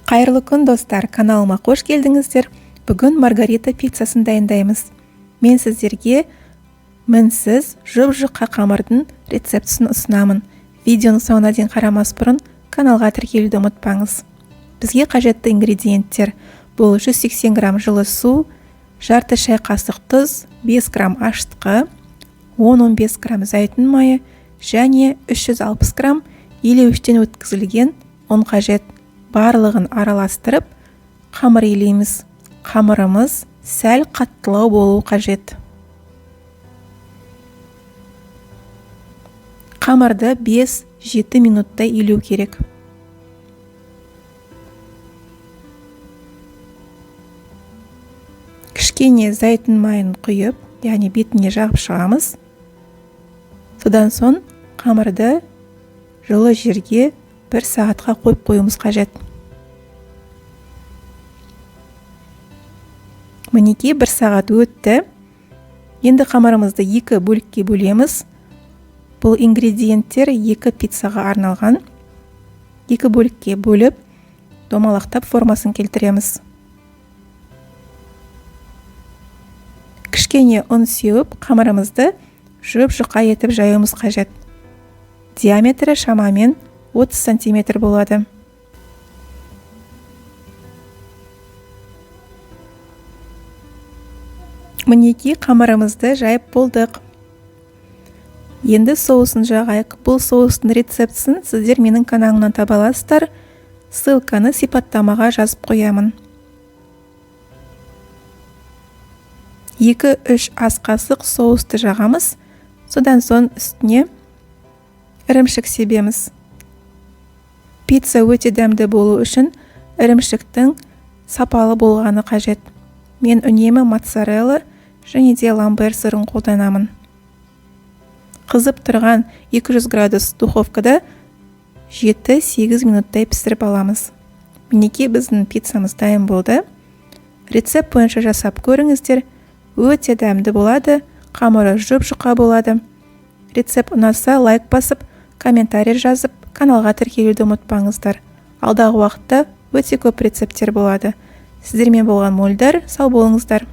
Қайырлы күн достар, каналыма қош келдіңіздер. Бүгін маргарита пиццасын дайындаймыз. Мен сіздерге мінсіз жұп-жұқа қамырдың рецептісін ұсынамын. Видеоны соңына дейін қарамас бұрын каналға тіркелуді ұмытпаңыз. Бізге қажетті ингредиенттер: бұл 180 грамм жылы су, жарты шай қасық тұз, 5 грамм ашытқы, 10-15 грамм зәйтүн майы және 360 грамм илеуіштен өткізілген ұн қажет. Барлығын араластырып, қамыр илейміз. Қамырымыз сәл қаттылау болуы қажет. Қамырды 5-7 минутта илеу керек. Кішкене зәйтүн майын құйып, яғни бетіне жағып шығамыз. Содан соң қамырды жылы жерге 1 сағатқа қойып қоюымыз қажет. Мінекей 1 сағат өтті. Енді қамырымызды 2 бөлікке бөлеміз. Бұл ингредиенттер 2 пиццаға арналған. 2 бөлікке бөліп, домалақтап формасын келтіреміз. Кішкене ұн сеуіп, қамырымызды жұп-жұқа етіп жаюымыз қажет. Диаметрі шамамен 30 сантиметр болады. Мінекей қамырымызды жайып болдық. Енді соусын жағайық. Бұл соустың рецептісін сіздер менің каналымнан таба аласыздар. Ссылканы сипаттамаға жазып қоямын. 2-3 ас қасық соусты жағамыз. Содан соң үстіне ірімшік себеміз. Пицца өте дәмді болу үшін ірімшіктің сапалы болғаны қажет. Мен үнемі моцарелла және де ламбер сырын қолданамын. Қызып тұрған 200 градус духовкада 7-8 минуттай пісіріп аламыз. Мінекей біздің пиццамыз дайын болды. Рецепт бойынша жасап көріңіздер. Өте дәмді болады, қамыры жұп-жұқа болады. Рецепт ұнаса лайк басып, комментарий жазып, каналға тіркелуді ұмытпаңыздар. Алдағы уақытта өте көп рецепттер болады. Сіздермен болған Мөлдір, сау болыңыздар.